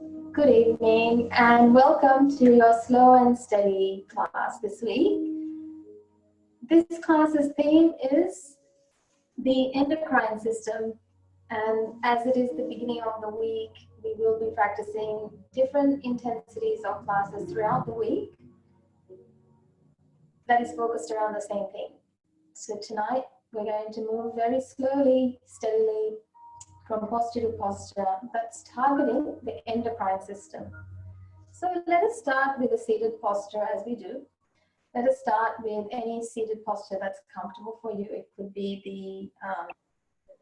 Good evening and welcome to your slow and steady class this week. This class's theme is the endocrine system, and as it is the beginning of the week, we will be practicing different intensities of classes throughout the week that is focused around the same thing. So tonight we're going to move very slowly, steadily from posture to posture that's targeting the endocrine system. So let us start with a seated posture as we do. Let us start with any seated posture that's comfortable for you. It could be the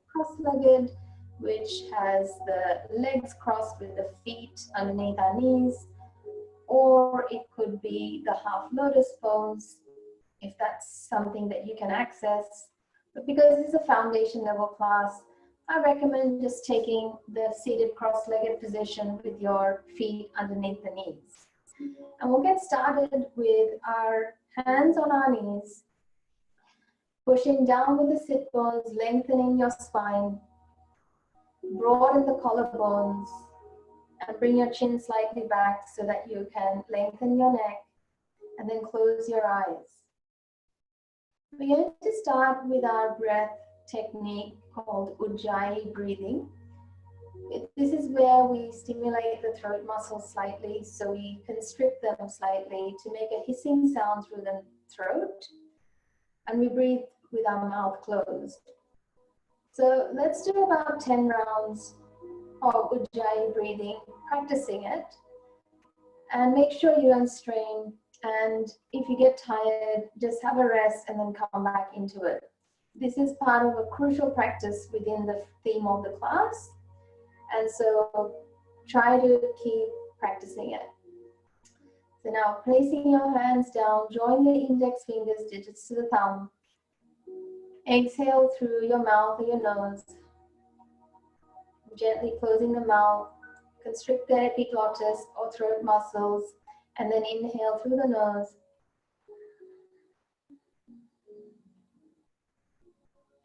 cross-legged, which has the legs crossed with the feet underneath our knees, or it could be the half lotus pose, if that's something that you can access. But because it's a foundation level class, I recommend just taking the seated cross-legged position with your feet underneath the knees. And we'll get started with our hands on our knees, pushing down with the sit bones, lengthening your spine, broaden the collarbones, and bring your chin slightly back so that you can lengthen your neck, and then close your eyes. We're going to start with our breath technique called Ujjayi breathing. This is where we stimulate the throat muscles slightly, so we constrict them slightly to make a hissing sound through the throat, and we breathe with our mouth closed. So let's do about 10 rounds of Ujjayi breathing, practicing it, and make sure you don't strain. And if you get tired, just have a rest and then come back into it. This is part of a crucial practice within the theme of the class. And so try to keep practicing it. So now placing your hands down, join the index fingers, digits to the thumb. Exhale through your mouth or your nose. Gently closing the mouth, constrict the epiglottis or throat muscles, and then inhale through the nose.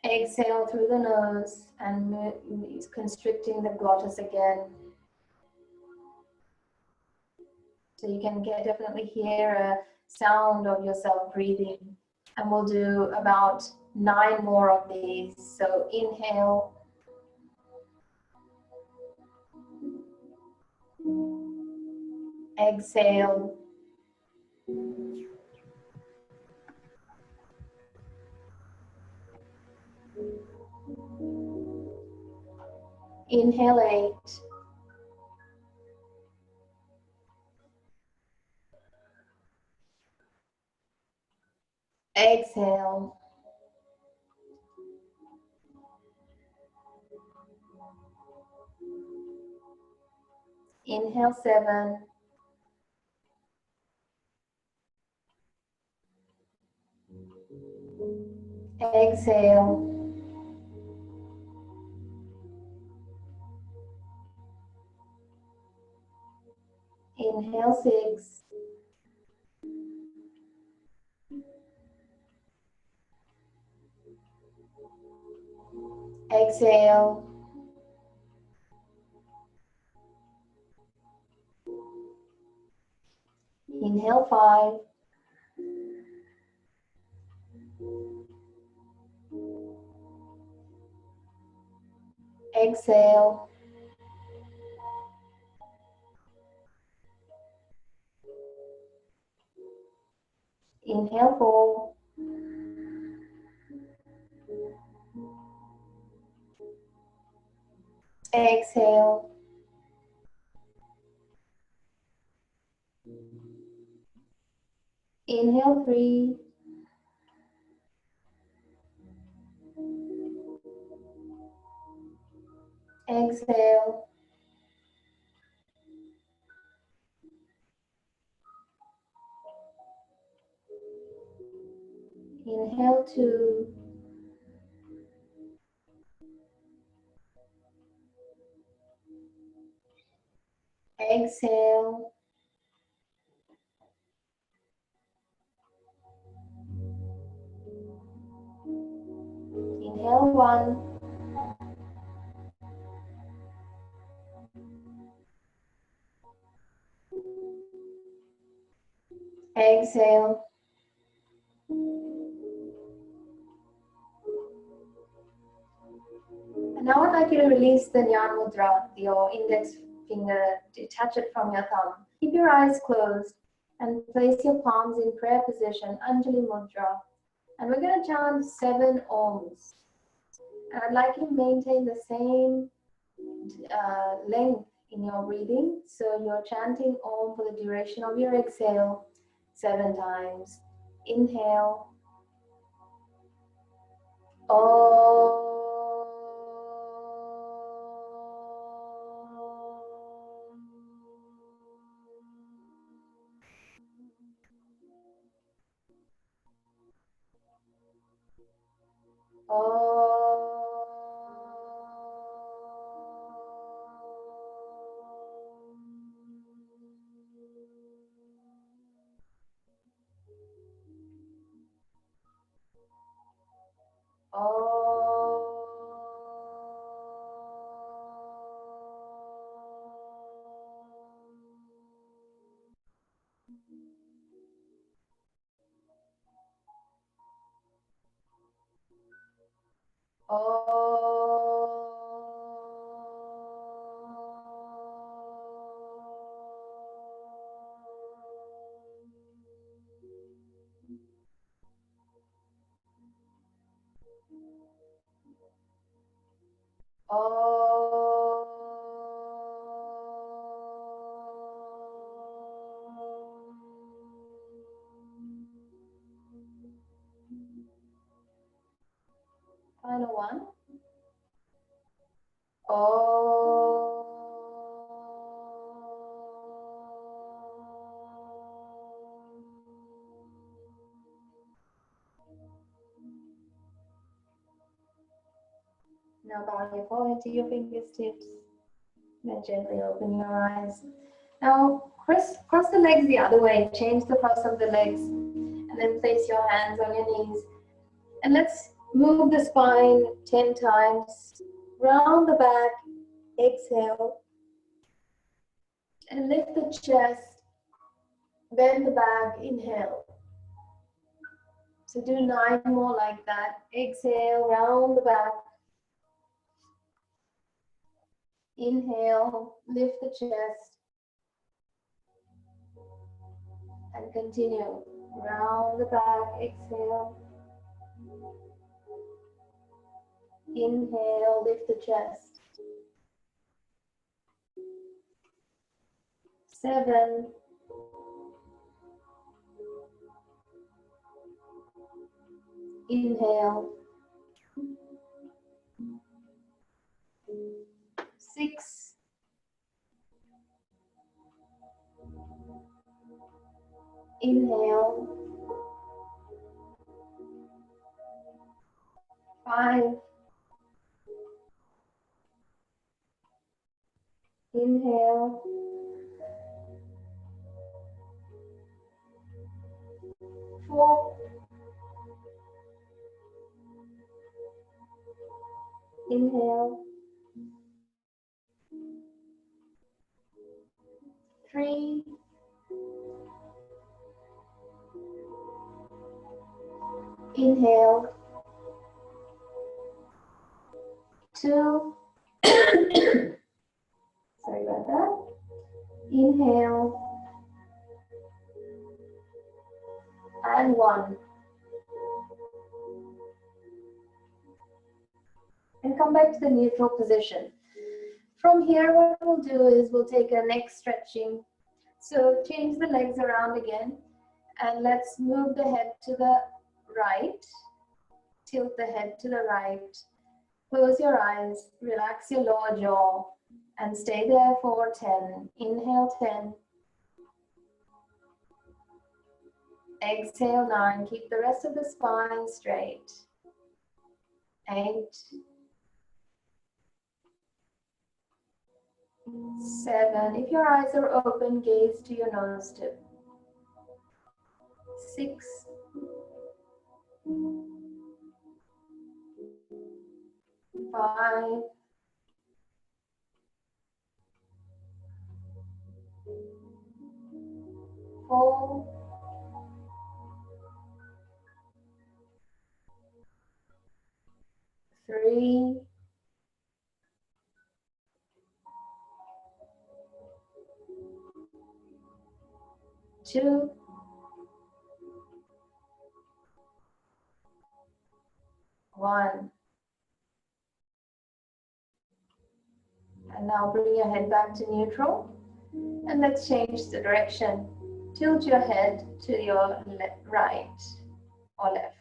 Exhale through the nose and constricting the glottis again. So you can definitely hear a sound of yourself breathing. And we'll do about 9 more of these. So inhale. Exhale. Inhale 8. Exhale. Inhale 7. Exhale. Inhale 6. Exhale. Inhale 5. Exhale. Inhale 4. Exhale. Inhale 3. Exhale. Inhale 2. Exhale. Inhale 1. Exhale. And now I'd like you to release the Jnana Mudra, your index finger, detach it from your thumb. Keep your eyes closed and place your palms in prayer position, Anjali Mudra. And we're going to chant 7 Oms. And I'd like you to maintain the same length in your breathing. So you're chanting Om for the duration of your exhale 7 times. Inhale. Om. Final one. Now bow your forehead to your fingertips. Then gently open your eyes. Now cross the legs the other way. Change the cross of the legs. And then place your hands on your knees. And let's move the spine 10 times. Round the back. Exhale. And lift the chest. Bend the back. Inhale. So do 9 more like that. Exhale, round the back. Inhale, lift the chest. And continue. Round the back, exhale. Inhale, lift the chest. 7. Inhale. 6. Inhale. 5. Inhale. 4. Inhale. 3. Inhale. 2. Sorry about that. Inhale. And 1. And come back to the neutral position. From here, what we'll do is we'll take a neck stretching. So change the legs around again. And let's move the head to the right. Tilt the head to the right. Close your eyes. Relax your lower jaw. And stay there for 10. Inhale 10. Exhale 9. Keep the rest of the spine straight. 8. 7. If your eyes are open, gaze to your nose tip. 6. 5. 4. 3, 2, 1. And now bring your head back to neutral. And let's change the direction. Tilt your head to your right or left.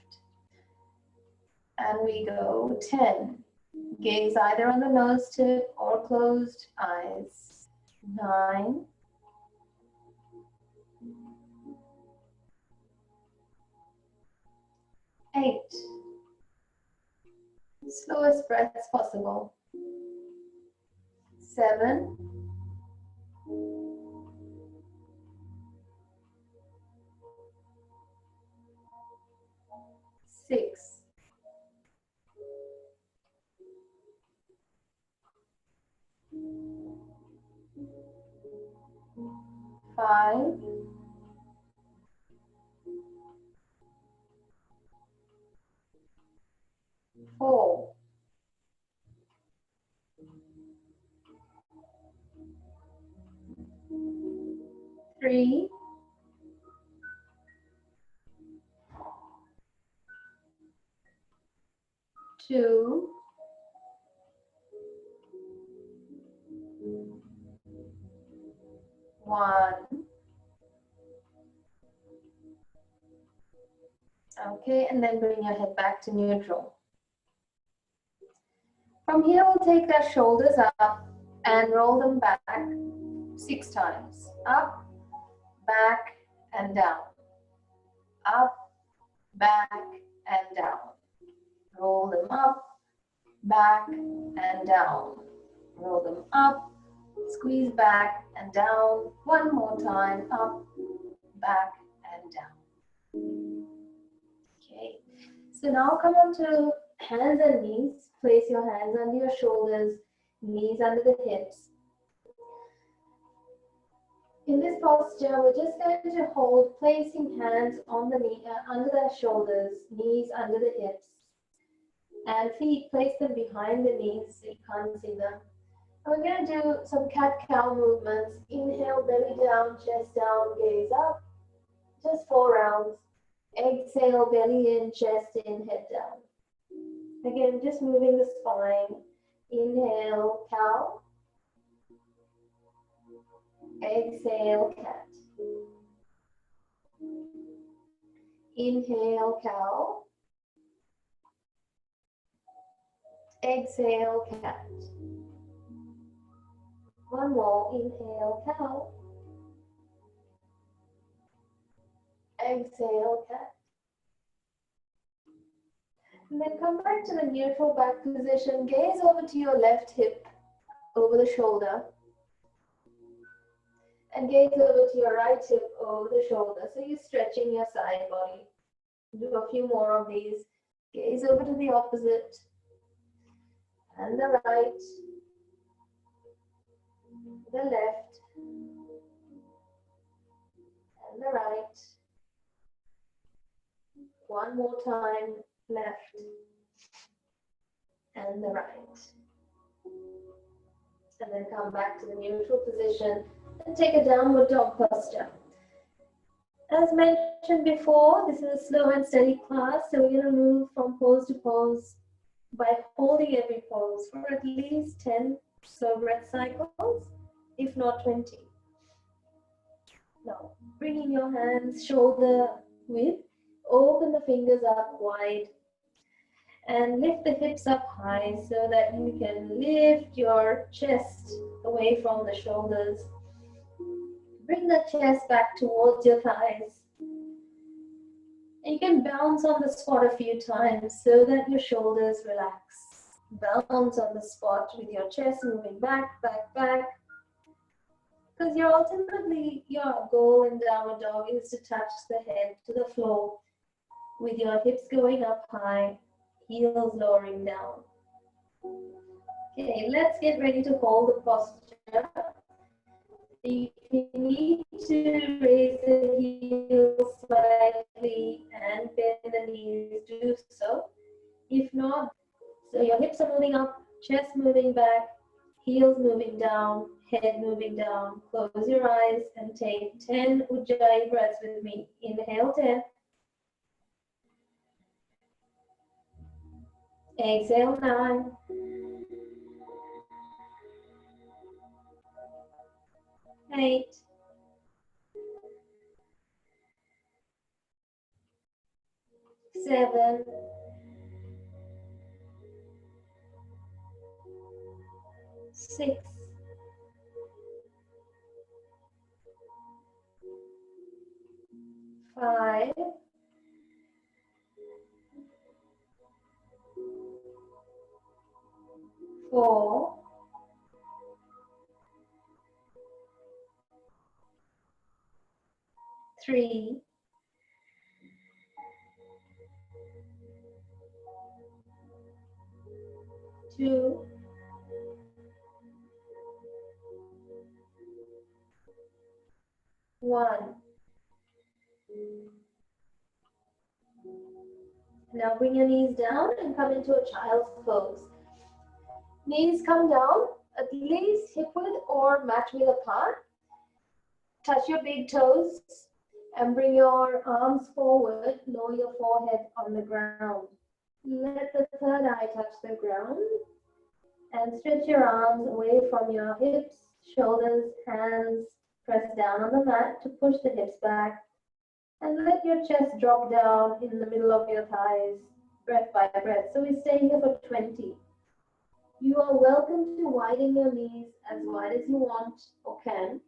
And we go 10. Gaze either on the nose tip or closed eyes. 9. 8. Slowest breaths possible. 7. 6. 5. 4. 3. 2. 1. Okay, and then bring your head back to neutral. From here, we'll take our shoulders up and roll them back 6 times. Up, back, and down. Up, back, and down. Roll them up, back, and down. Roll them up, squeeze back and down. One more time, up, back, and down. Okay, so now come on to hands and knees. Place your hands under your shoulders, knees under the hips. In this posture, we're just going to hold, placing hands on the knee, under the shoulders, knees under the hips, and feet, place them behind the knees so you can't see them. And we're going to do some cat-cow movements. Inhale, belly down, chest down, gaze up. Just 4 rounds. Exhale, belly in, chest in, head down. Again, just moving the spine. Inhale, cow. Exhale, cat. Inhale, cow. Exhale, cat. One more. Inhale, cow. Exhale, cat. And then come back to the neutral back position. Gaze over to your left hip, over the shoulder. And gaze over to your right hip, over the shoulder. So you're stretching your side body. Do a few more of these. Gaze over to the opposite. And the right. The left. And the right. One more time. Left and the right. And then come back to the neutral position and take a downward dog posture. As mentioned before, this is a slow and steady class, so we're going to move from pose to pose by holding every pose for at least 10 slow breath cycles, if not 20. Now, bringing your hands shoulder width, open the fingers up wide, and lift the hips up high so that you can lift your chest away from the shoulders. Bring the chest back towards your thighs. And you can bounce on the spot a few times so that your shoulders relax. Bounce on the spot with your chest moving back, back, back. Because your goal in downward dog is to touch the head to the floor with your hips going up high, heels lowering down. Okay, let's get ready to hold the posture. If you need to raise the heels slightly and bend the knees, do so. If not, so your hips are moving back, heels moving down, head moving down. Close your eyes and take 10 Ujjayi breaths with me. Inhale 10. Exhale 9. Eight. 7. 6. 5. 4. 3. 2. 1. Now bring your knees down and come into a child's pose. Knees come down at least hip width or mat width apart. Touch your big toes and bring your arms forward. Lower your forehead on the ground. Let the third eye touch the ground and stretch your arms away from your hips, shoulders, hands. Press down on the mat to push the hips back and let your chest drop down in the middle of your thighs, breath by breath. So we stay here for 20. You are welcome to widen your knees as wide as you want or can.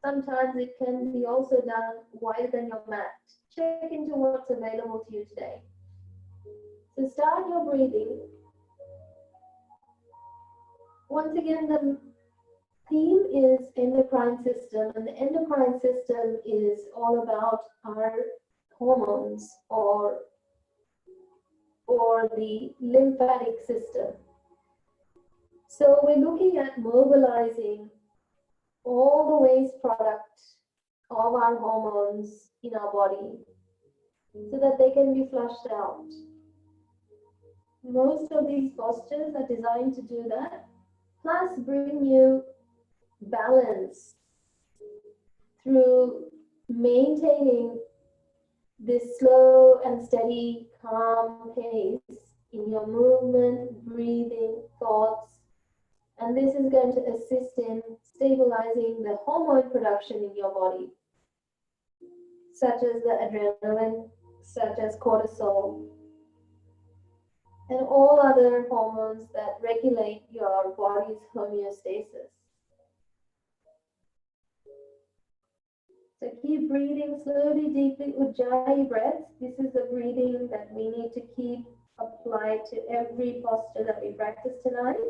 Sometimes it can be also done wider than your mat. Check into what's available to you today. So start your breathing. Once again, the theme is endocrine system, and the endocrine system is all about our hormones or the lymphatic system. So we're looking at mobilizing all the waste product of our hormones in our body so that they can be flushed out. Most of these postures are designed to do that, plus bring you balance through maintaining this slow and steady, calm pace in your movement, breathing, thoughts. And this is going to assist in stabilizing the hormone production in your body, such as the adrenaline, such as cortisol, and all other hormones that regulate your body's homeostasis. So keep breathing slowly, deeply, Ujjayi breaths. This is the breathing that we need to keep applied to every posture that we practice tonight.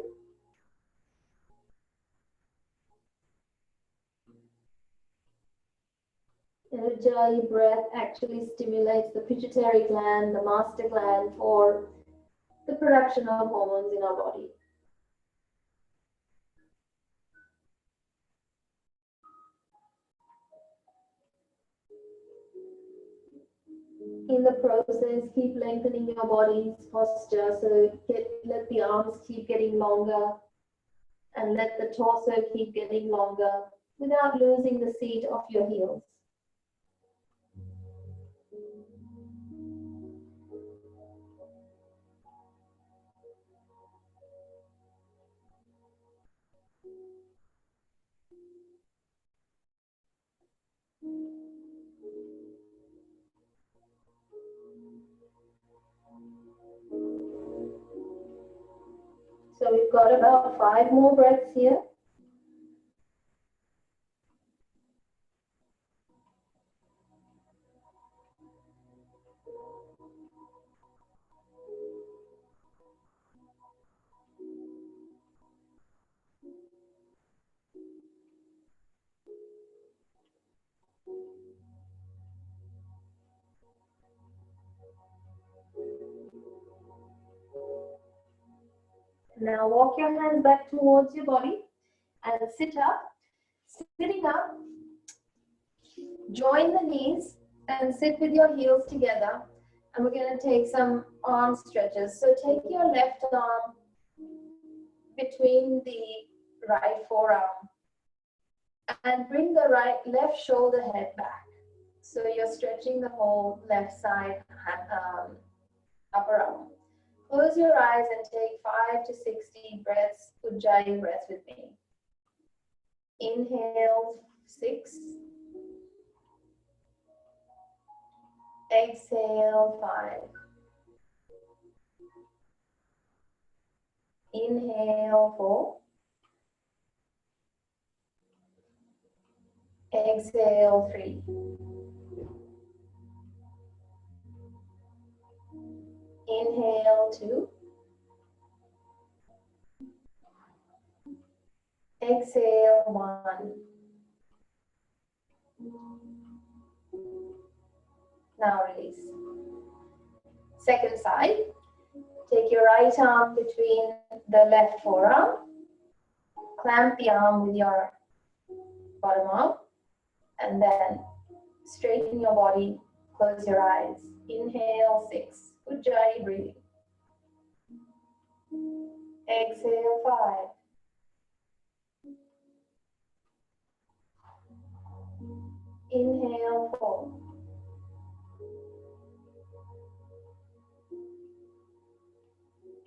The Ujjayi breath actually stimulates the pituitary gland, the master gland, for the production of hormones in our body. In the process, keep lengthening your body's posture. So let the arms keep getting longer and let the torso keep getting longer without losing the seat of your heels. So we've got about 5 more breaths here. Now walk your hands back towards your body and sit up. Sitting up, join the knees and sit with your heels together. And we're going to take some arm stretches. So take your left arm between the right forearm and bring the left shoulder head back. So you're stretching the whole left side upper arm. Close your eyes and take 5 to 6 deep breaths, Ujjayi breath with me. Inhale 6. Exhale 5. Inhale 4. Exhale 3. Inhale 2. Exhale 1. Now release. Second side. Take your right arm between the left forearm. Clamp the arm with your bottom arm. And then straighten your body. Close your eyes. Inhale 6. Ujjayi breathing. Exhale 5. Inhale 4.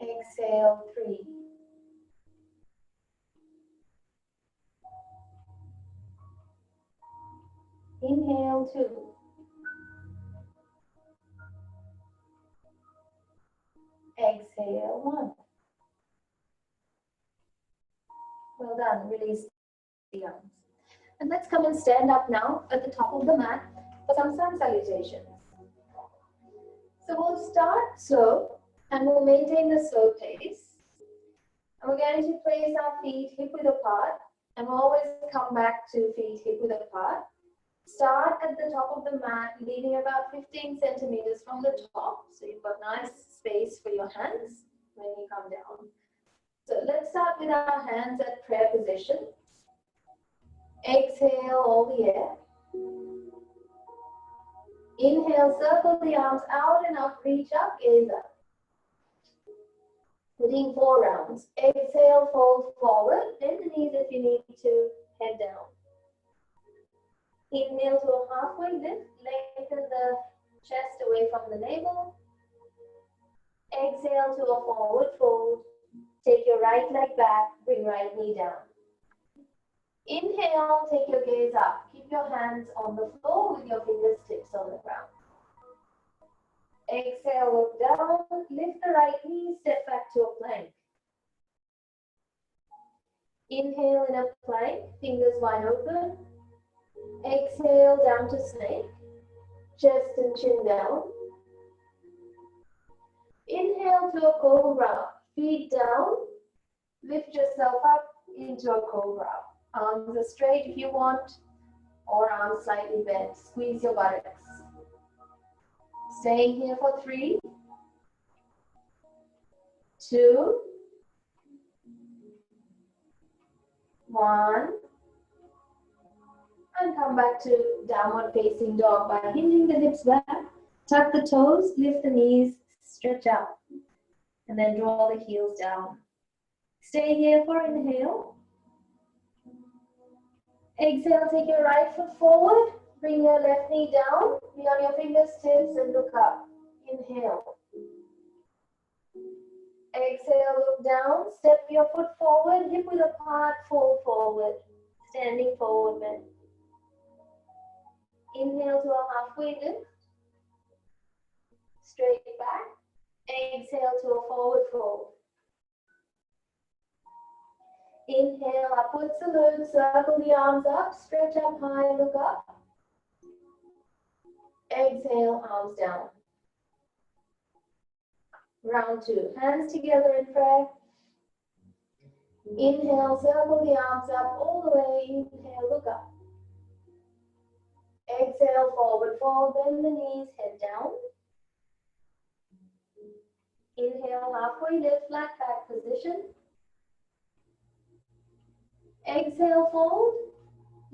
Exhale 3. Inhale 2. Exhale 1. Well done. Release the arms. And let's come and stand up now at the top of the mat for some sun salutations. So we'll start slow and we'll maintain the slow pace. And we're going to place our feet hip width apart and we'll always come back to feet hip width apart. Start at the top of the mat, leaving about 15 centimeters from the top. So you've got nice space for your hands when you come down. So let's start with our hands at prayer position. Exhale all the air. Inhale, circle the arms out and up, reach up, gaze up. Putting 4 rounds. Exhale, fold forward, bend the knees if you need to, head down. Inhale to a halfway lift, lengthen the chest away from the navel. Exhale to a forward fold. Take your right leg back, bring right knee down. Inhale, take your gaze up. Keep your hands on the floor with your fingertips on the ground. Exhale, look down, lift the right knee, step back to a plank. Inhale in a plank, fingers wide open. Exhale down to snake, chest and chin down. Inhale to a cobra, feet down, lift yourself up into a cobra. Arms are straight if you want, or arms slightly bent. Squeeze your buttocks. Staying here for 3, 2, 1. And come back to downward facing dog by hinging the hips back. Tuck the toes, lift the knees, stretch out. And then draw the heels down. Stay here for inhale. Exhale, take your right foot forward. Bring your left knee down. Be on your fingertips and look up. Inhale. Exhale, look down. Step your foot forward. Hip width apart, fold forward. Standing forward bend. Inhale to a halfway lift. Straight back. Exhale to a forward fold. Inhale, upward salute. Circle the arms up. Stretch up high, look up. Exhale, arms down. Round 2. Hands together in prayer. Inhale, circle the arms up all the way. Inhale, look up. Exhale, forward fold, bend the knees, head down. Inhale, halfway lift, flat back position. Exhale, fold.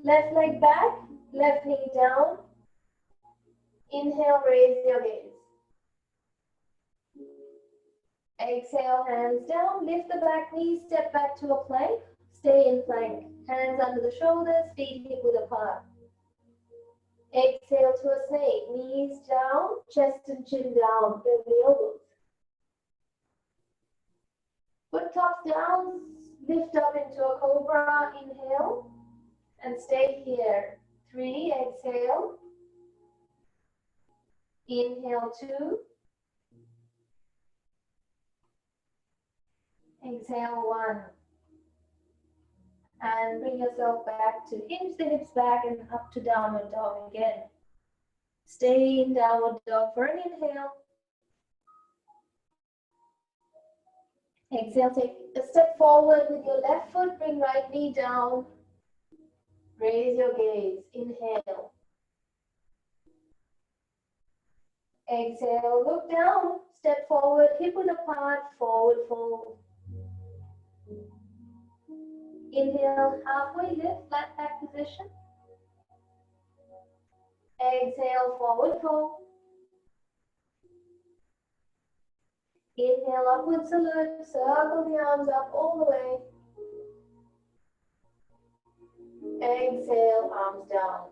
Left leg back, left knee down. Inhale, raise your gaze. Exhale, hands down, lift the back knee, step back to a plank, stay in plank. Hands under the shoulders, feet hip width apart. Exhale to a snake, knees down, chest and chin down, bend the elbows. Foot tops down, lift up into a cobra, inhale, and stay here. 3, exhale. Inhale, 2. Exhale, 1. And bring yourself back to hinge the hips back and up to downward dog again. Stay in downward dog for an inhale. Exhale, take a step forward with your left foot, bring right knee down. Raise your gaze, inhale. Exhale, look down, step forward, hip width apart, forward fold. Inhale, halfway lift, flat back position. Exhale, forward fold. Inhale, upward salute, circle the arms up all the way. Exhale, arms down.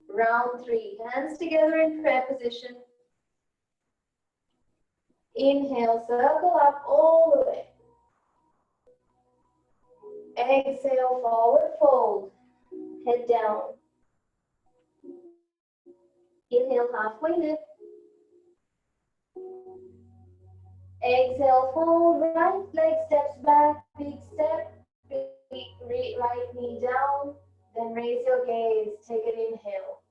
Round 3, hands together in prayer position. Inhale, circle up all the way. Exhale, forward fold, head down. Inhale, halfway lift. Exhale, fold, right leg steps back, big step, right knee down, then raise your gaze, take an inhale.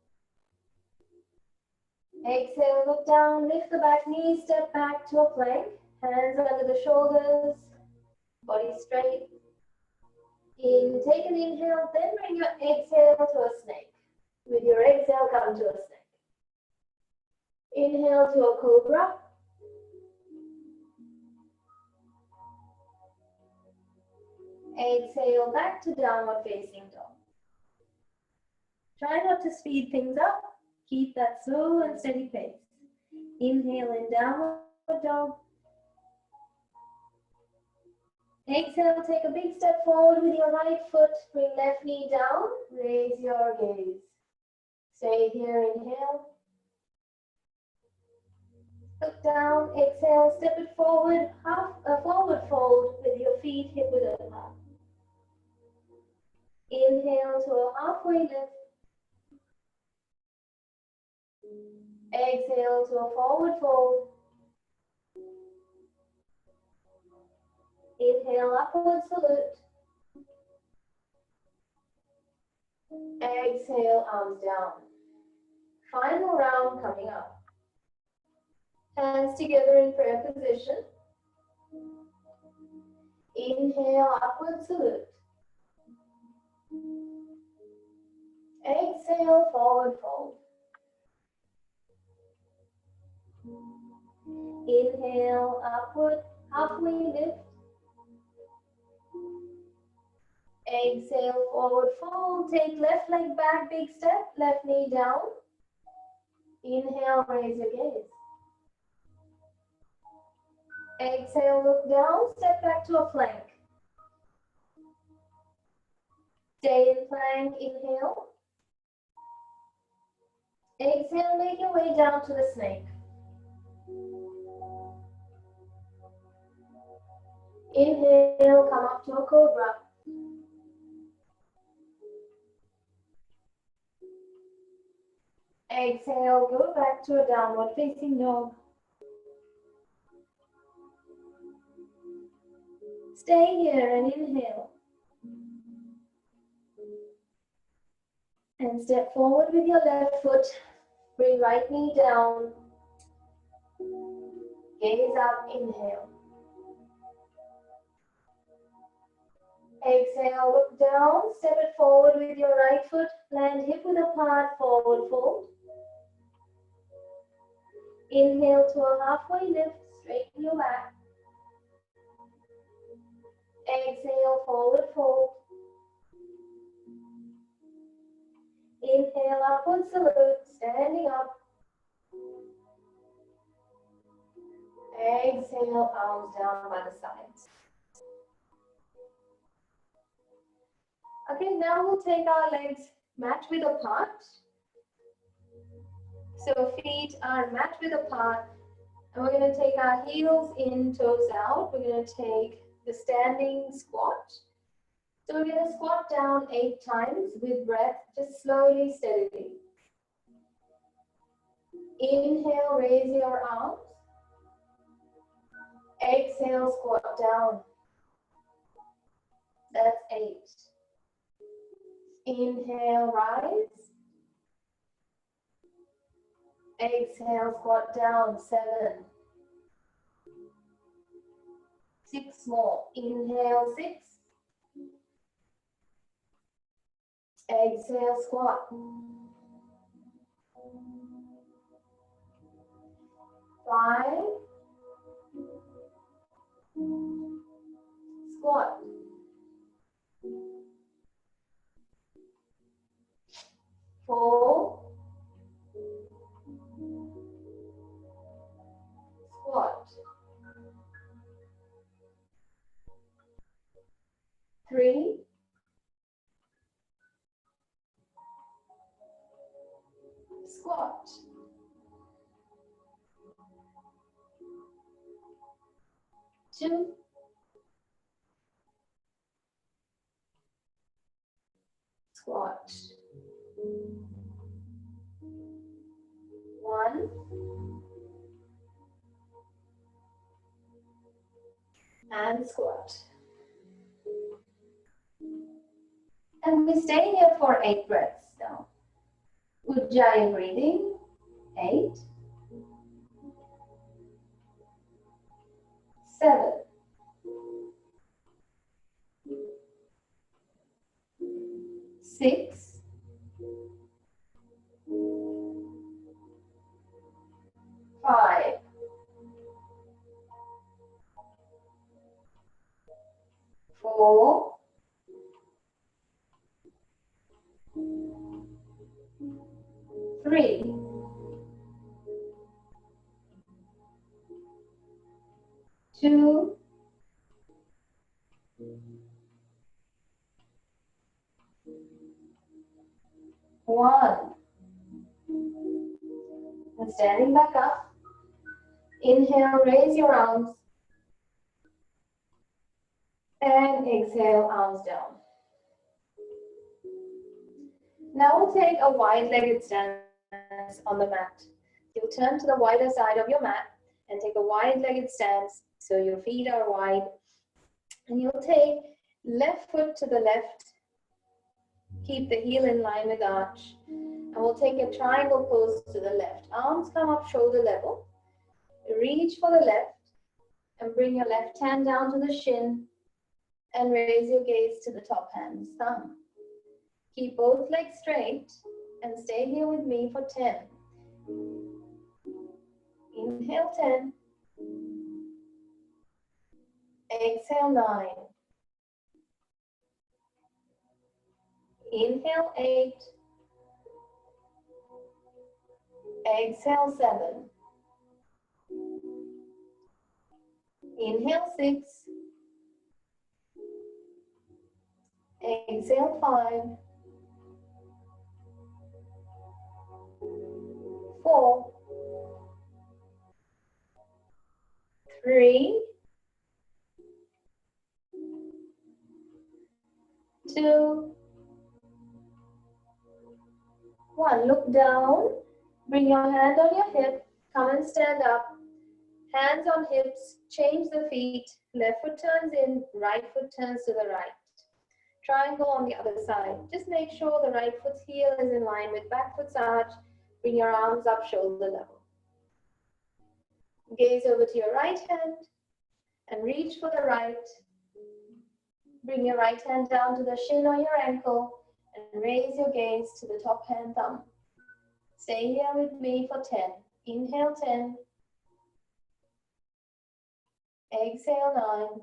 Exhale, look down, lift the back knee, step back to a plank, hands under the shoulders, body straight. In, take an inhale, then bring your exhale to a snake. With your exhale, come to a snake. Inhale to a cobra. Exhale, back to downward facing dog. Try not to speed things up. Keep that slow and steady pace. Inhale in downward dog. Exhale, take a big step forward with your right foot. Bring left knee down. Raise your gaze. Stay here, inhale. Look down, exhale, step it forward, forward fold with your feet hip width apart. Inhale to a halfway lift. Exhale to a forward fold. Inhale, upward salute. Exhale, arms down. Final round coming up. Hands together in prayer position. Inhale, upward salute. Exhale, forward fold. Inhale, upward, halfway lift. Exhale, forward fold. Take left leg back, big step, left knee down. Inhale, raise your gaze. Exhale, look down, step back to a plank. Stay in plank, inhale. Exhale, make your way down to the snake. Inhale, come up to a cobra. Exhale, go back to a downward facing dog. Stay here and inhale. And step forward with your left foot. Bring right knee down. Gaze up, inhale. Exhale, look down, step it forward with your right foot, land hip width apart, forward fold. Inhale to a halfway lift, straighten your back. Exhale, forward fold. Inhale, upward salute, standing up. Exhale, arms down by the sides. Okay, now we'll take our legs mat width apart. So feet are mat width apart. And we're going to take our heels in, toes out. We're going to take the standing squat. So we're going to squat down 8 times with breath, just slowly, steadily. Inhale, raise your arms. Exhale, squat down. That's 8. Inhale, rise. Exhale, squat down, 7. 6 more. Inhale, 6. Exhale, squat. 5. Squat. 4. Squat. 3. Squat. 2. Squat. 1. And squat. And we stay here for 8 breaths now. Ujjayi breathing. 8. 7. 6. 5. 4. 3. 2. 1. And standing back up. Inhale, raise your arms. And exhale, arms down. Now we'll take a wide-legged stance on the mat. You'll turn to the wider side of your mat and take a wide-legged stance so your feet are wide. And you'll take left foot to the left. Keep the heel in line with arch. And we'll take a triangle pose to the left. Arms come up shoulder level. Reach for the left and bring your left hand down to the shin and raise your gaze to the top hand's thumb. Keep both legs straight and stay here with me for 10. Inhale 10. Exhale 9. Inhale 8. Exhale 7. Inhale 6. Exhale 5. 4. 3. 2. 1. Look down. Bring your hand on your hip. Come and stand up. Hands on hips. Change the feet. Left foot turns in. Right foot turns to the right. Triangle on the other side. Just make sure the right foot's heel is in line with back foot's arch. Bring your arms up shoulder level. Gaze over to your right hand and reach for the right. Bring your right hand down to the shin or your ankle and raise your gaze to the top hand thumb. Stay here with me for 10. Inhale 10. Exhale 9.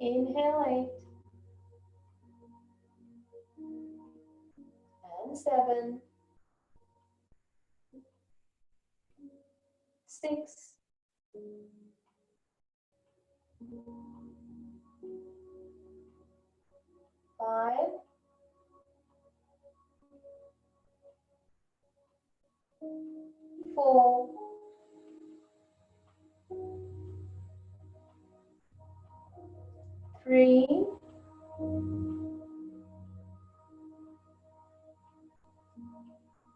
Inhale 8. And 7. 6, 5, 4, 3,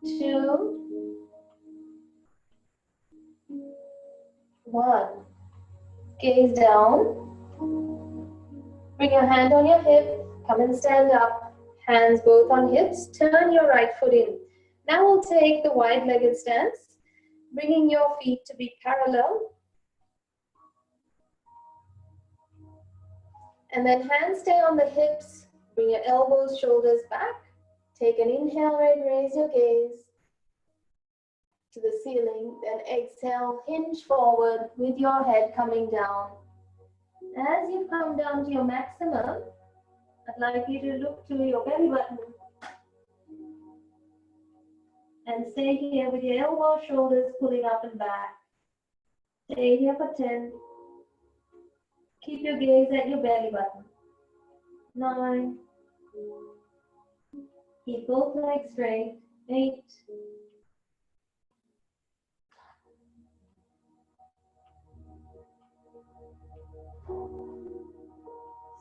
2, 1. Gaze down. Bring your hand on your hip. Come and stand up. Hands both on hips. Turn your right foot in. Now we'll take the wide-legged stance, bringing your feet to be parallel. And then hands stay on the hips. Bring your elbows, shoulders back. Take an inhale and raise your gaze to the ceiling. Then exhale, hinge forward with your head coming down. As you come down to your maximum, I'd like you to look to your belly button and stay here with your elbow, shoulders pulling up and back. Stay here for 10. Keep your gaze at your belly button. 9. Keep both legs straight. 8.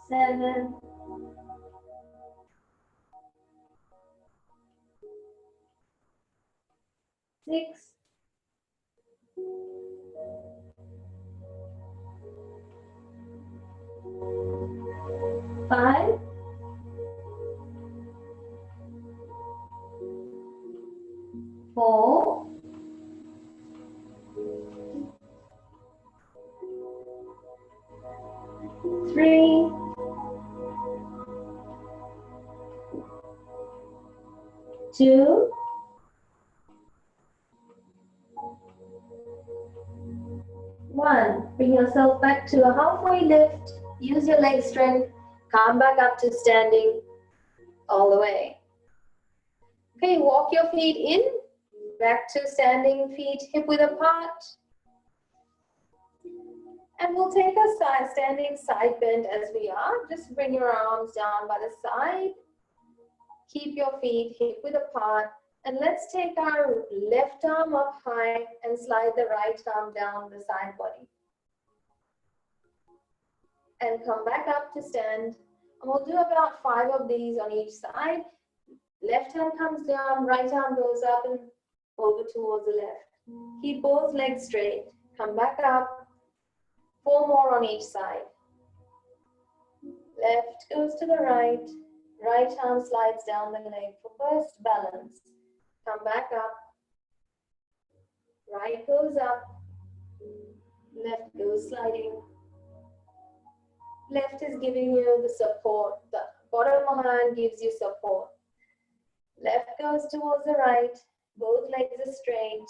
7. 6. 5. 4. 3. 2. 1. Bring yourself back to a halfway lift. Use your leg strength. Come back up to standing all the way. Okay, walk your feet in. Back to standing, feet hip width apart. And we'll take a standing side bend as we are. Just bring your arms down by the side. Keep your feet hip width apart. And let's take our left arm up high and slide the right arm down the side body. And come back up to stand. And we'll do about 5 of these on each side. Left hand comes down, right arm goes up and over towards the left. Keep both legs straight. Come back up. 4 more on each side. Left goes to the right. Right arm slides down the leg for burst balance. Come back up. Right goes up. Left goes sliding. Left is giving you the support. The bottom hand gives you support. Left goes towards the right. Both legs are straight.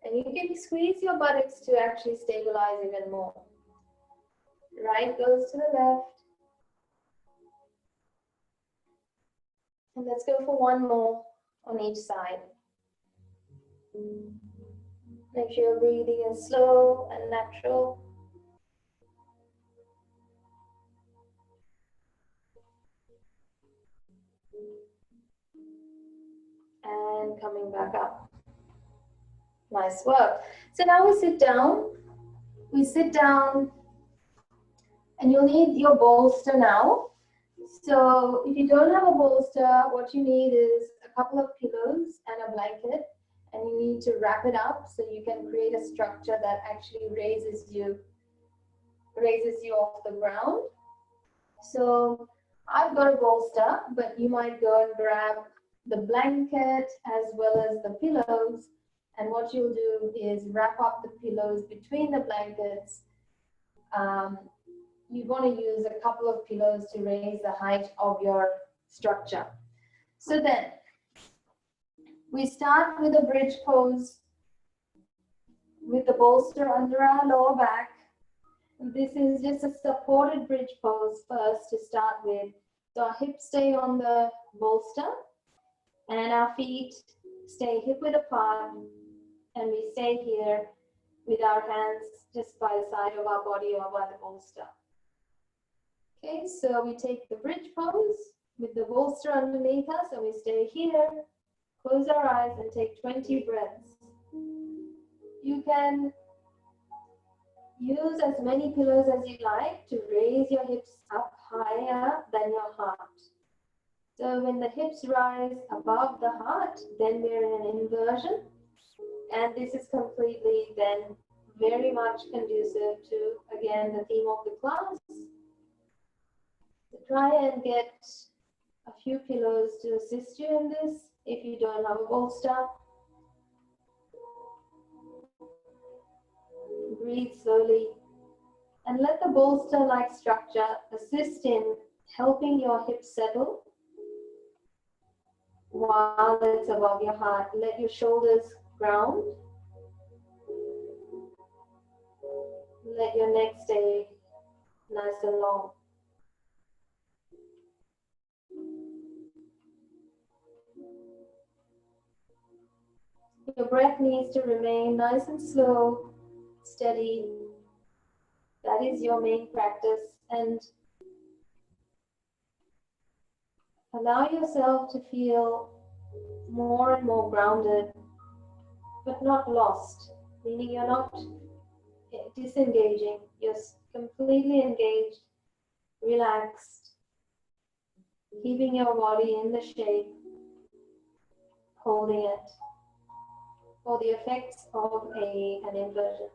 And you can squeeze your buttocks to actually stabilize even more. Right goes to the left. And let's go for 1 more on each side. Make sure your breathing is slow and natural. And coming back up. Nice work. So now we sit down. We sit down and you'll need your bolster now. So if you don't have a bolster, what you need is a couple of pillows and a blanket, and you need to wrap it up so you can create a structure that actually raises you off the ground. So I've got a bolster, but you might go and grab the blanket as well as the pillows. And what you'll do is wrap up the pillows between the blankets. You want to use a couple of pillows to raise the height of your structure. So then, we start with a bridge pose with the bolster under our lower back. This is just a supported bridge pose first to start with. So our hips stay on the bolster and our feet stay hip width apart. And we stay here with our hands just by the side of our body or by the bolster. Okay, so we take the bridge pose with the bolster underneath us, and we stay here, close our eyes and take 20 breaths. You can use as many pillows as you like to raise your hips up higher than your heart. So when the hips rise above the heart, then we're in an inversion. And this is completely then very much conducive to, again, the theme of the class. So try and get a few pillows to assist you in this if you don't have a bolster. Breathe slowly and let the bolster-like structure assist in helping your hips settle while it's above your heart. Let your shoulders ground. Let your neck stay nice and long. Your breath needs to remain nice and slow, steady. That is your main practice, and allow yourself to feel more and more grounded, but not lost, meaning you're not disengaging, you're completely engaged, relaxed, keeping your body in the shape, holding it for the effects of an inversion.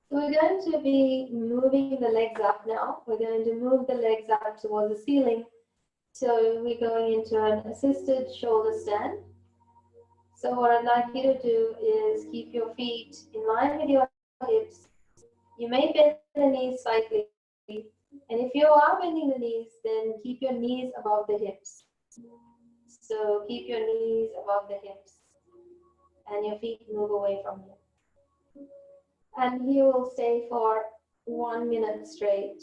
So we're going to be moving the legs up now. We're going to move the legs up towards the ceiling. So we're going into an assisted shoulder stand. So what I'd like you to do is keep your feet in line with your hips. You may bend the knees slightly. And if you are bending the knees, then keep your knees above the hips. So keep your knees above the hips. And your feet move away from you. And here we'll stay for 1 minute straight.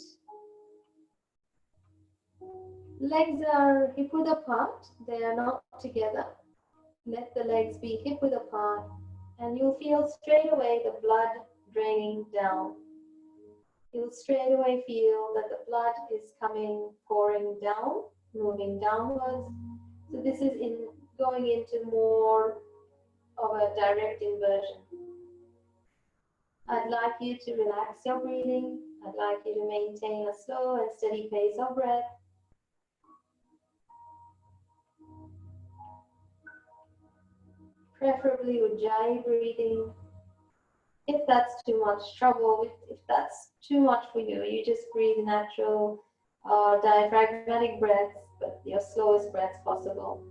Legs are hip width apart, they are not together. Let the legs be hip width apart, and you'll feel straight away the blood draining down. You'll straight away feel that the blood is pouring down, moving downwards. So this is going into more of a direct inversion. I'd like you to relax your breathing. I'd like you to maintain a slow and steady pace of breath. Preferably Ujjayi breathing. If that's too much trouble, if that's too much for you, you just breathe natural diaphragmatic breaths, but your slowest breaths possible.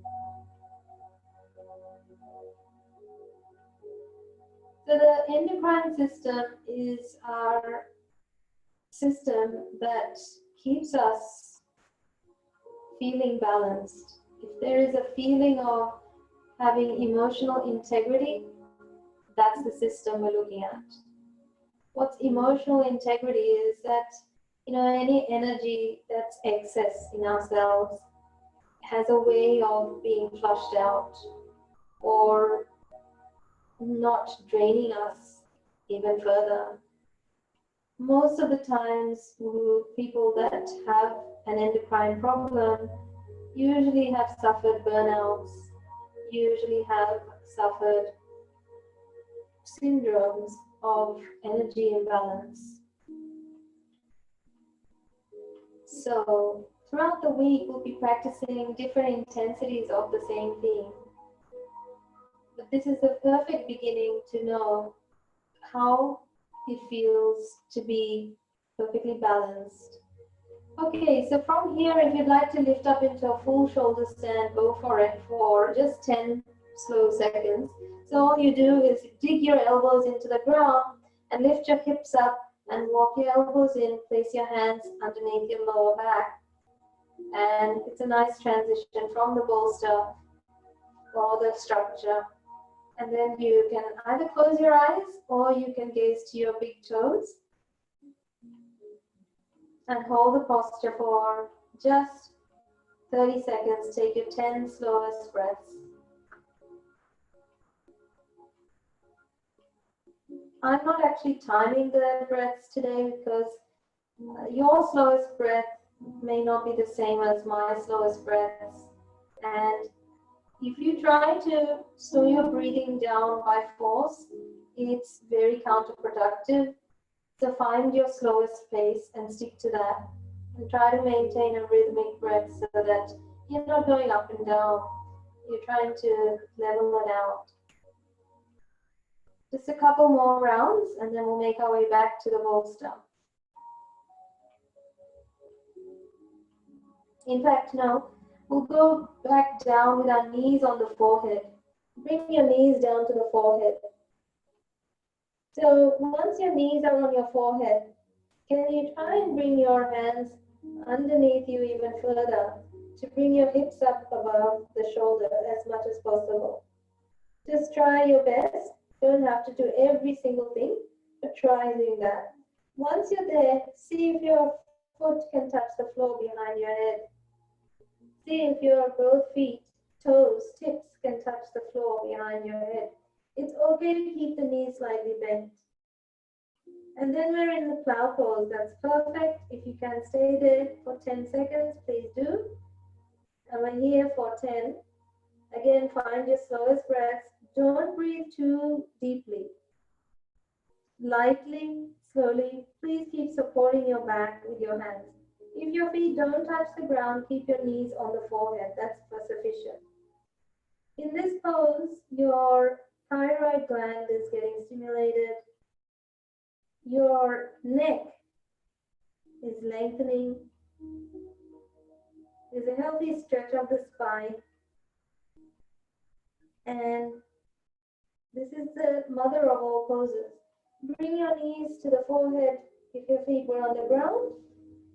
So the endocrine system is our system that keeps us feeling balanced. If there is a feeling of having emotional integrity, that's the system we're looking at. What's emotional integrity is that, any energy that's excess in ourselves has a way of being flushed out or not draining us even further. Most of the times, people that have an endocrine problem usually have suffered burnouts, usually have suffered syndromes of energy imbalance. So throughout the week, we'll be practicing different intensities of the same theme. But this is the perfect beginning to know how it feels to be perfectly balanced. Okay, so from here, if you'd like to lift up into a full shoulder stand, go for it for just 10 slow seconds. So all you do is dig your elbows into the ground and lift your hips up and walk your elbows in, place your hands underneath your lower back. And it's a nice transition from the bolster or the structure. And then you can either close your eyes or you can gaze to your big toes and hold the posture for just 30 seconds. Take your 10 slowest breaths. I'm not actually timing the breaths today because your slowest breath may not be the same as my slowest breaths. And if you try to slow your breathing down by force, it's very counterproductive. So find your slowest pace and stick to that. And try to maintain a rhythmic breath so that you're not going up and down. You're trying to level it out. Just a couple more rounds and then we'll make our way back to the bolster. In fact, no, we'll go back down with our knees on the forehead. Bring your knees down to the forehead. So once your knees are on your forehead, can you try and bring your hands underneath you even further to bring your hips up above the shoulder as much as possible? Just try your best. You don't have to do every single thing, but try doing that. Once you're there, see if your foot can touch the floor behind your head. See if your both feet, toes, tips can touch the floor behind your head. It's okay to keep the knees slightly bent. And then we're in the plow pose. That's perfect. If you can stay there for 10 seconds, please do. And we're here for 10. Again, find your slowest breaths. Don't breathe too deeply. Lightly, slowly, please keep supporting your back with your hands. If your feet don't touch the ground, keep your knees on the forehead. That's sufficient. In this pose, your thyroid gland is getting stimulated. Your neck is lengthening. There's a healthy stretch of the spine. And this is the mother of all poses. Bring your knees to the forehead if your feet were on the ground.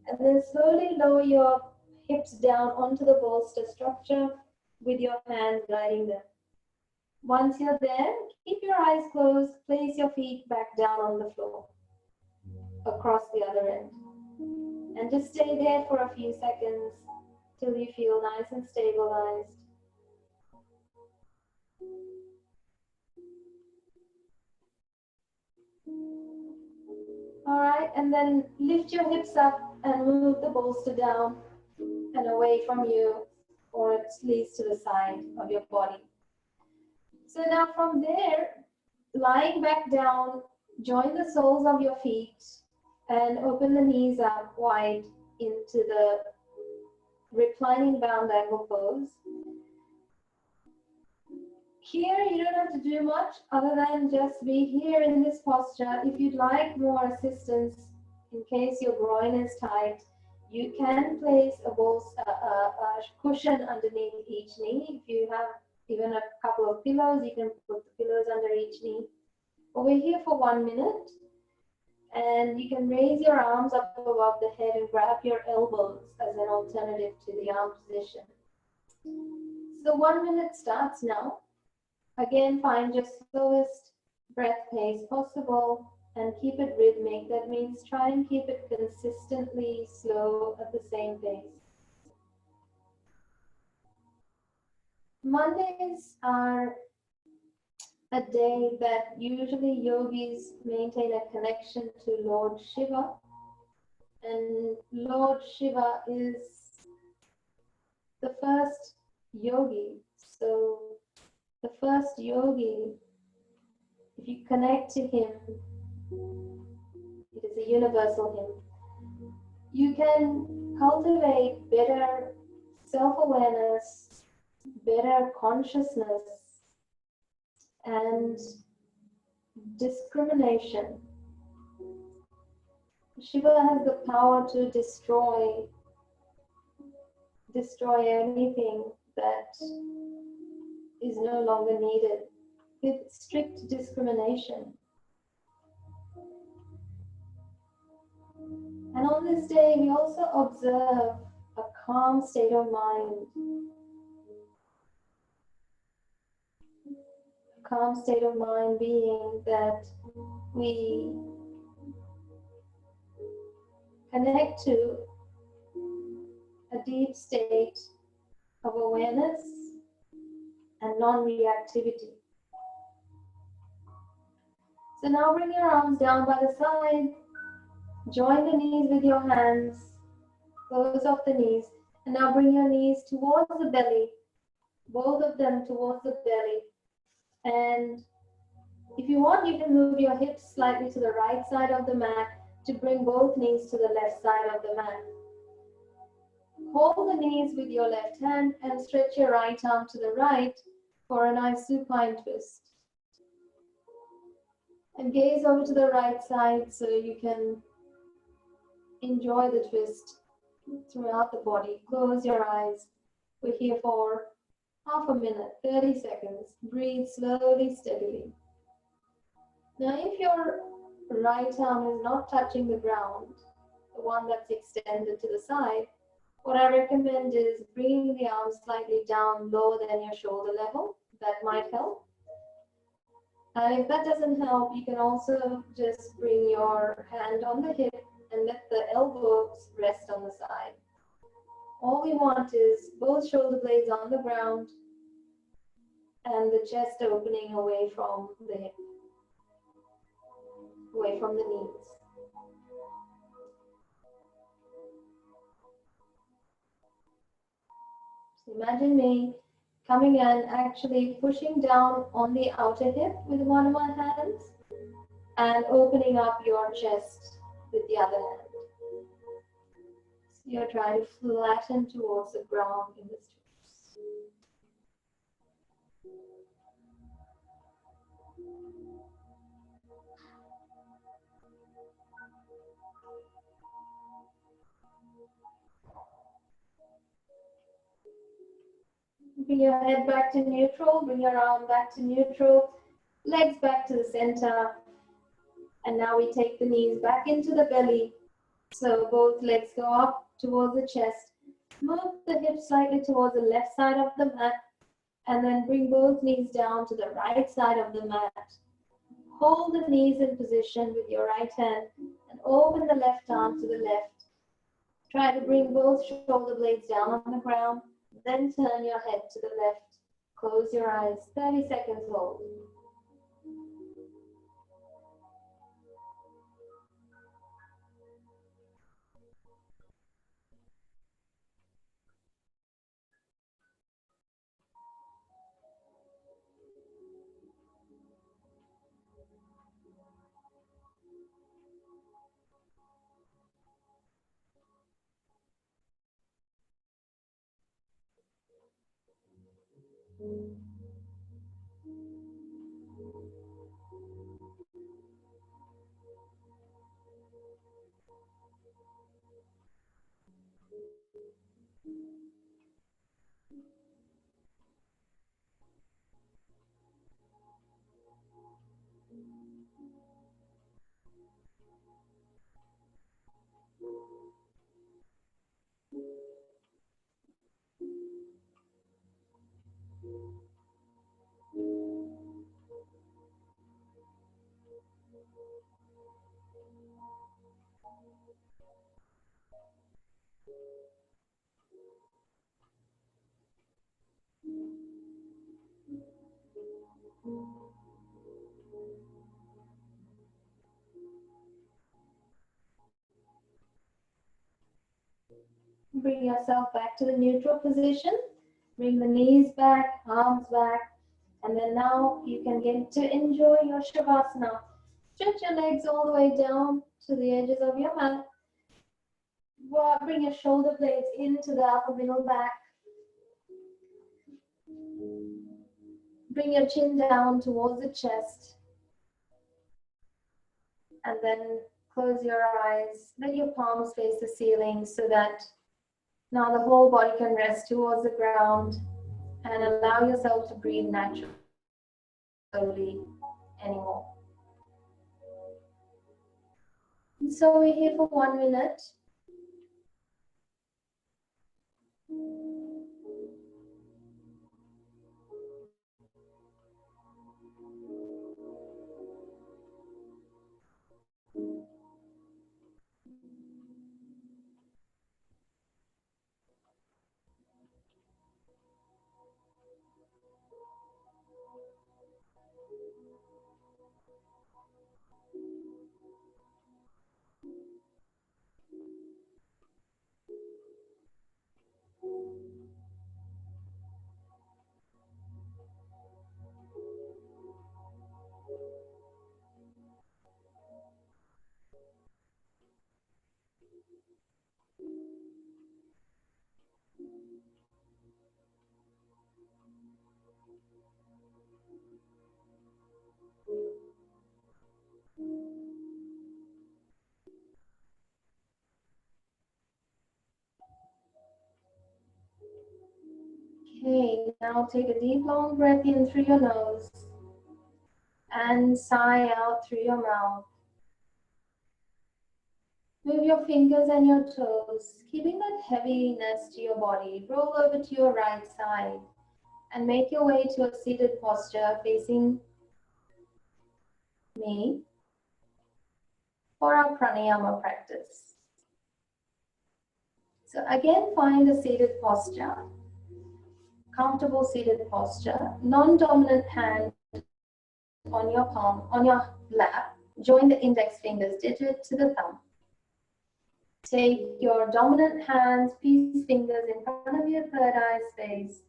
And then slowly lower your hips down onto the bolster structure with your hands guiding them. Once you're there, keep your eyes closed, place your feet back down on the floor across the other end. And just stay there for a few seconds till you feel nice and stabilized. All right, and then lift your hips up and move the bolster down and away from you, or at least to the side of your body. So now from there, lying back down, join the soles of your feet and open the knees up wide into the reclining bound angle pose. Here, you don't have to do much other than just be here in this posture. If you'd like more assistance in case your groin is tight, you can place a cushion underneath each knee. If you have even a couple of pillows, you can put the pillows under each knee. But we're here for 1 minute, and you can raise your arms up above the head and grab your elbows as an alternative to the arm position. So 1 minute starts now. Again, find your slowest breath pace possible and keep it rhythmic. That means try and keep it consistently slow at the same pace. Mondays are a day that usually yogis maintain a connection to Lord Shiva. And Lord Shiva is the first yogi. So the first yogi, if you connect to him, it is a universal hymn. You can cultivate better self-awareness, better consciousness, and discrimination. Shiva has the power to destroy anything that is no longer needed with strict discrimination. And on this day, we also observe a calm state of mind. A calm state of mind being that we connect to a deep state of awareness and non-reactivity. So now bring your arms down by the side. Join the knees with your hands. Close off the knees. And now bring your knees towards the belly. Both of them towards the belly. And if you want, you can move your hips slightly to the right side of the mat to bring both knees to the left side of the mat. Hold the knees with your left hand and stretch your right arm to the right for a nice supine twist. And gaze over to the right side so you can enjoy the twist throughout the body. Close your eyes. We're here for half a minute, 30 seconds. Breathe slowly, steadily. Now, if your right arm is not touching the ground, the one that's extended to the side, what I recommend is bringing the arm slightly down lower than your shoulder level. That might help. And if that doesn't help, you can also just bring your hand on the hip and let the elbows rest on the side. All we want is both shoulder blades on the ground and the chest opening away from the hip, away from the knees. So imagine me coming in, actually pushing down on the outer hip with one of my hands and opening up your chest with the other hand. So you're trying to flatten towards the ground in this twist. Bring your head back to neutral, bring your arm back to neutral, legs back to the center. And now we take the knees back into the belly. So both legs go up towards the chest. Move the hips slightly towards the left side of the mat. And then bring both knees down to the right side of the mat. Hold the knees in position with your right hand and open the left arm to the left. Try to bring both shoulder blades down on the ground. Then turn your head to the left. Close your eyes. 30 seconds hold. Bring yourself back to the neutral position. Bring the knees back, arms back, and then now you can get to enjoy your Shavasana. Stretch your legs all the way down to the edges of your mat. Bring your shoulder blades into the upper middle back. Bring your chin down towards the chest. And then close your eyes. Let your palms face the ceiling so that now the whole body can rest towards the ground and allow yourself to breathe naturally anymore. And so we're here for 1 minute. Okay, now take a deep long breath in through your nose and sigh out through your mouth. Move your fingers and your toes, keeping that heaviness to your body. Roll over to your right side and make your way to a seated posture facing me for our pranayama practice. So again, find a seated posture, comfortable seated posture, non-dominant hand on your palm, on your lap. Join the index fingers digit to the thumb. Take your dominant hand's peace fingers in front of your third eye space.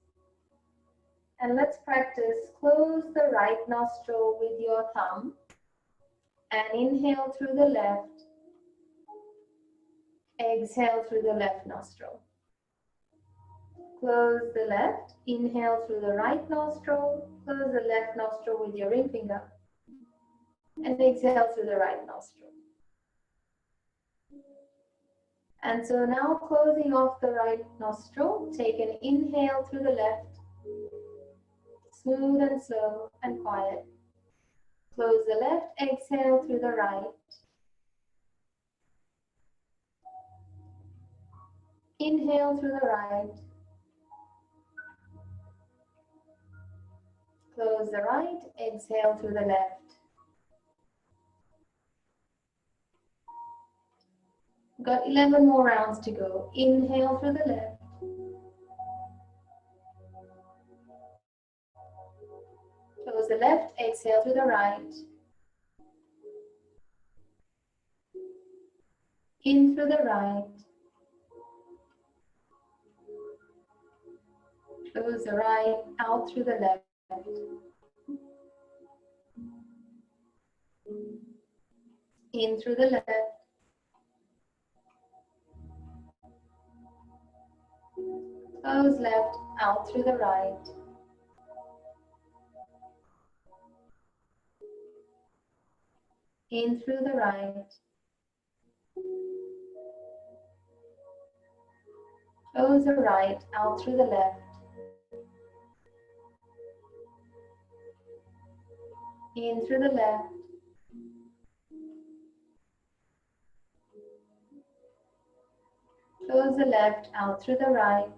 And let's practice close the right nostril with your thumb and inhale through the left. Exhale through the left nostril. Close the left, inhale through the right nostril, close the left nostril with your ring finger, and exhale through the right nostril. And so now closing off the right nostril, take an inhale through the left, smooth and slow and quiet. Close the left, exhale through the right. Inhale through the right. Close the right, exhale through the left. Got 11 more rounds to go. Inhale through the left. Close the left, exhale through the right. In through the right. Close the right, out through the left. In through the left. Close left, out through the right. In through the right. Close the right, out through the left. In through the left. Close the left, out through the right.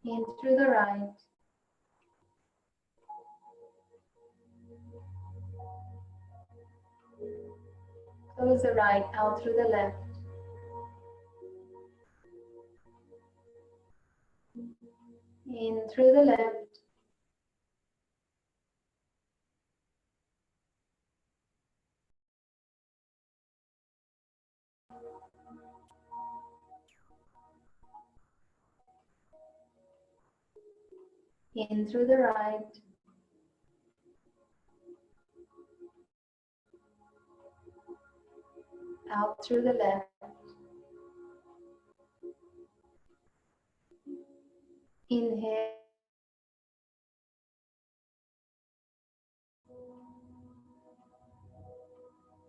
In through the right. Close the right, out through the left. In through the left. In through the right. Out through the left. Inhale.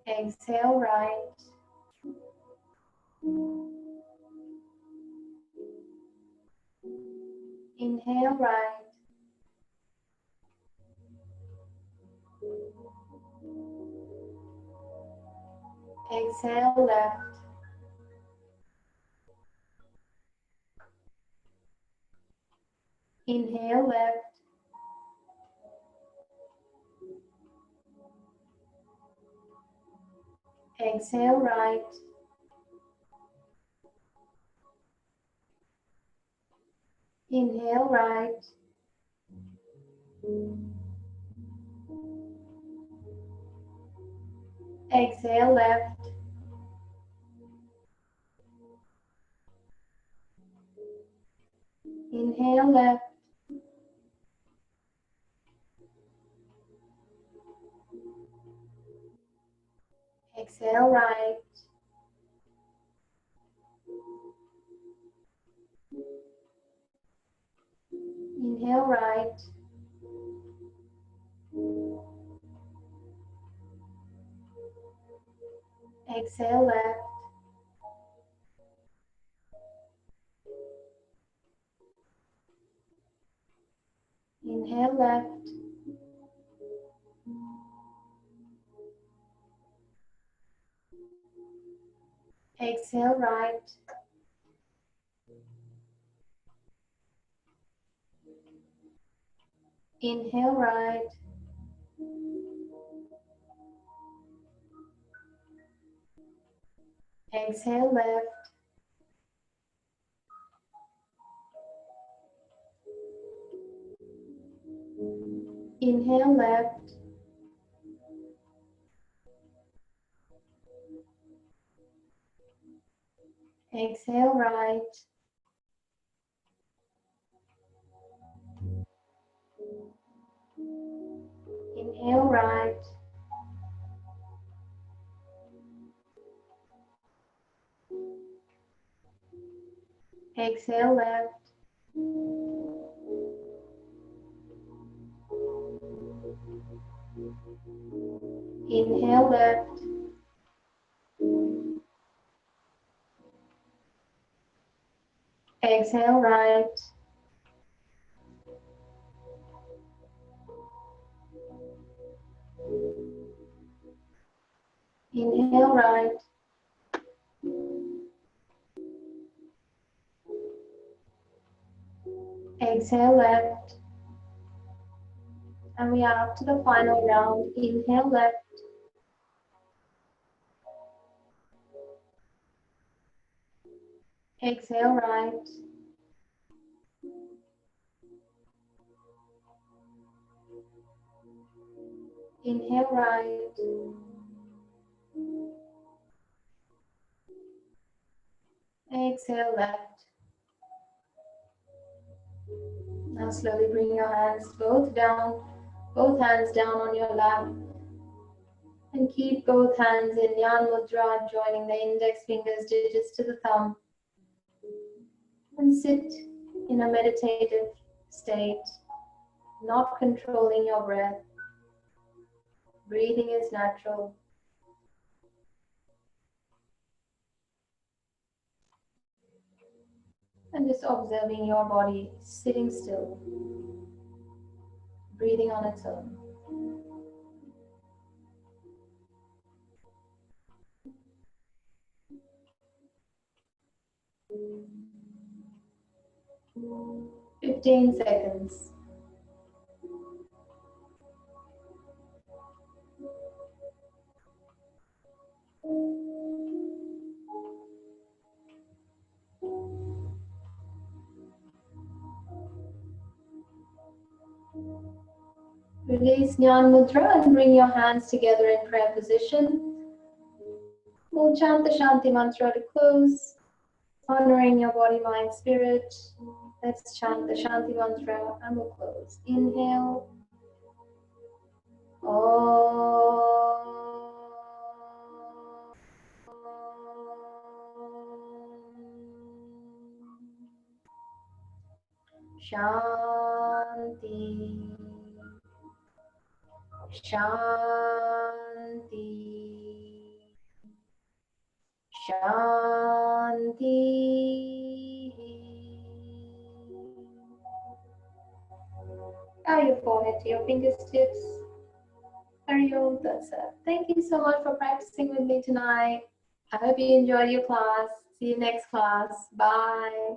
Exhale right. Inhale right. Exhale left. Inhale left. Exhale right. Inhale right. Exhale left. Inhale left. Exhale right. Inhale right. Exhale left. Inhale left. Exhale right. Inhale right. Exhale left. Inhale left. Exhale right. Inhale right. Exhale left. Inhale left. Exhale right. Inhale right. Exhale left. And we are up to the final round. Inhale left. Exhale right. Inhale right. Exhale left. Now slowly bring your hands both down, both hands down on your lap. And keep both hands in Jnana Mudra, joining the index fingers, digits to the thumb. And sit in a meditative state, not controlling your breath. Breathing is natural. And just observing your body sitting still, breathing on its own. For 15 seconds. Release Jnana Mudra and bring your hands together in prayer position. We'll chant the Shanti Mantra to close, honoring your body, mind, spirit. Let's chant the Shanti Mantra and we'll close. Inhale. Shanti. Shanti. Shanti. Bow your forehead to your fingertips. Hari Om Tat Sat. Thank you so much for practicing with me tonight. I hope you enjoyed your class. See you next class. Bye.